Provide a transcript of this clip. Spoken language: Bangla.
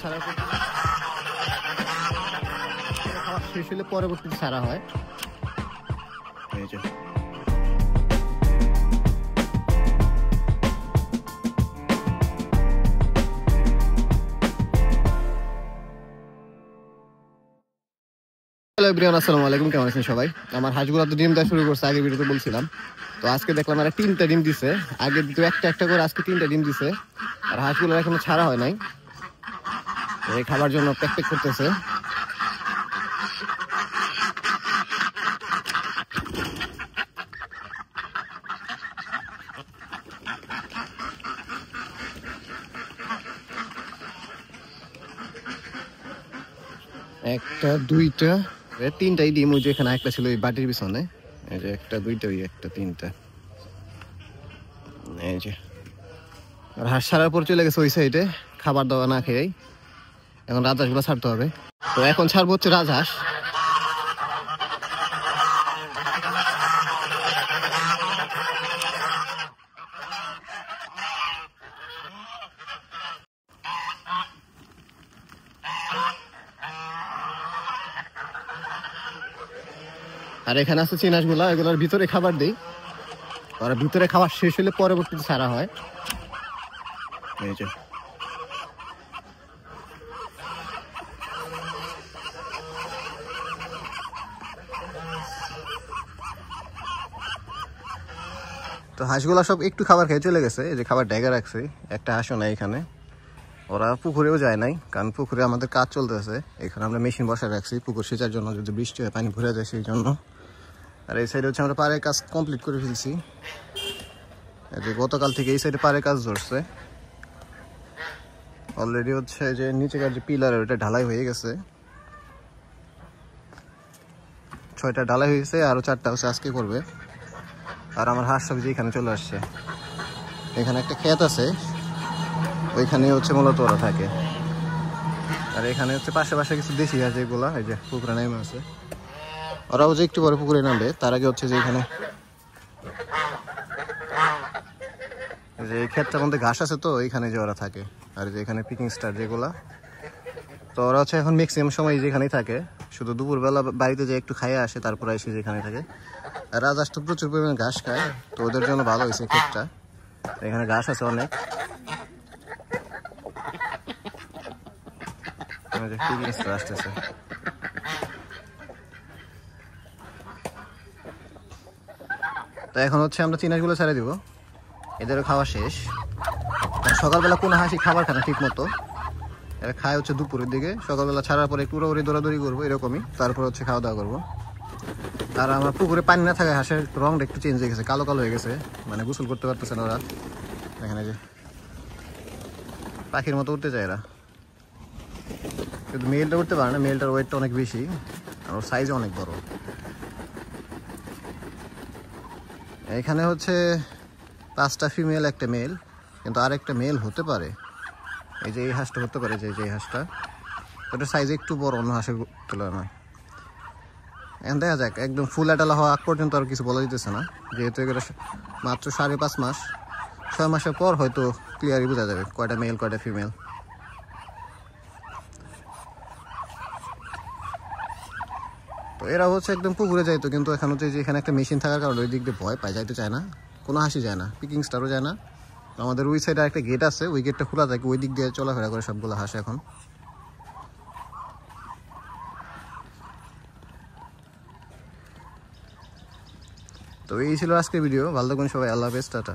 ছাড়ার পর খাওয়া শেষ হলে পরবর্তীতে ছাড়া হয়। এই যে আসসালামু আলাইকুম, কেমন আছেন সবাই? আমার হাঁসগুলো তো ডিম দেওয়া শুরু করছে, আগের ভিডিওতে বলছিলাম। তো আজকে দেখলাম এরা 3টা ডিম দিছে, আগে দিত একটা একটা করে, আজকে 3টা ডিম দিছে। আর হাঁসগুলো এখনো ছাড়া হয় নাই, এই খাবার জন্য প্যাক প্যাক করতেছে। একটা দুইটা 3টাই ডিম, ওই যে এখানে একটা ছিল ওই বাটির পিছনে, এই যে একটা দুইটা ওই একটা 3টা, এই যে। আর হাঁস ছাড়ার পর চলে গেছে ওই সাইডে খাবার দাওয়া না খেয়েই। এখন রাজহাঁসগুলো ছাড়তে হবে। তো এখন ছাড়বো হচ্ছে রাজহাঁস। আর এখানে আছে চিনাসগুলা, এগুলোর ভিতরে খাবার দিই। আর ভিতরে খাবার শেষ হলে পরবর্তীতে ছাড়া হয়। এই যে তো হাঁসগুলা সব একটু খাবার খেয়ে চলে গেছে, এই যে খাবার ডেকে রাখছে। একটা হাঁসও নাই এখানে, ওরা পুকুরেও যায় নাই, কারণ পুকুরে আমাদের কাজ চলতেছে। এখানে আমরা মেশিন বসায় রাখছি পুকুর সেচার জন্য, যদি বৃষ্টি হয় পানি ভরে যায় সেই জন্য। আর এই সাইডে হচ্ছে আমরা পাড়ের কাজ কমপ্লিট করে ফেলছি। গতকাল থেকে এই সাইডে পাড়ের কাজ ধরছে অলরেডি। হচ্ছে যে নিচেকার যে পিলার ওটা ঢালাই হয়ে গেছে, 6টা ঢালাই হয়েছে, আরো 4টা হচ্ছে আজকে করবে। আর আমার হাঁস সব যে এখানে চলে আসছে, এখানে একটা ক্ষেত আছে, ওইখানে হচ্ছে মূলত ওরা থাকে। আর এখানে হচ্ছে পাশে পাশে কিছু দেশি হাঁস যেগুলা, এই যে পুকুরে নেমে আছে, ওরাও যে একটু পরে পুকুরে নামবে। তার আগে হচ্ছে যে এখানে যে ক্ষেতটার মধ্যে ঘাস আছে, তো এইখানে যে ওরা থাকে। আর যে এখানে পিকিং স্টার যেগুলা, তো ওরা হচ্ছে এখন ম্যাক্সিমাম সময় যেখানেই থাকে, শুধু দুপুরবেলা বাড়িতে যে একটু খাইয়ে আসে, তারপরে এসে যেখানে থাকে। আর রাজহাঁস তো প্রচুর পরিমাণে ঘাস খায়, তো ওদের জন্য ভালো হয়েছে ক্ষেতটা, এখানে ঘাস আছে অনেক। আসতেছে তো এখন হচ্ছে আমরা চিনাসগুলো ছেড়ে দিব, এদেরও খাওয়া শেষ। সকালবেলা কোনো হাঁসি খাবার খায় না ঠিক মতো, এরা খায় হচ্ছে দুপুরের দিকে। সকালবেলা ছাড়ার পরে একটু উড়াউড়ি দৌড়াদৌড়ি করবো এরকমই, তারপর হচ্ছে খাওয়া দাওয়া করবো। আর আমার পুকুরে পানি না থাকে, হাঁসের রংটা একটু চেঞ্জ হয়ে গেছে, কালো কালো হয়ে গেছে, মানে গোসল করতে পারতেছে না ওরা। এখানে যে পাখির মতো উঠতে চায় এরা, কিন্তু মেলটা উঠতে পারে না, মেলটার ওয়েটটা অনেক বেশি আর ওর সাইজও অনেক বড়। এখানে হচ্ছে 5টা ফিমেল, একটা মেল, কিন্তু আর একটা মেল হতে পারে। এই যে এই হাঁসটা হতে পারে, যে হাঁসটা, ওটার সাইজ একটু বড় অন্য হাঁসের তুলনায়। এখন দেখা যাক, একদম ফুল অ্যাডালা হওয়া আগ পর্যন্ত আর কিছু বলা যেতেছে না, যেহেতু এগুলো মাত্র 5.5 মাস, 6 মাসের পর হয়তো ক্লিয়ারই বোঝা যাবে কয়টা মেল কয়টা ফিমেল। তো এরা হচ্ছে একদম পুকুরে যাইতো, কিন্তু এখন হচ্ছে যে এখানে একটা মেশিন থাকার কারণে ওই দিক দিয়ে ভয় পায়, যাইতে চায় না, কোনো হাসি যায় না, পিকিং স্টারও যায় না। আমাদের ওই সাইডে একটা গেট আছে, ওই গেটটা খোলা থাকে, ওই দিক দিয়ে চলাফেরা করে সবগুলো হাঁস এখন। তো এই ছিল আজকের ভিডিও, ভালো থাকুন সবাই, আল্লাহ হাফেজ, টাটা।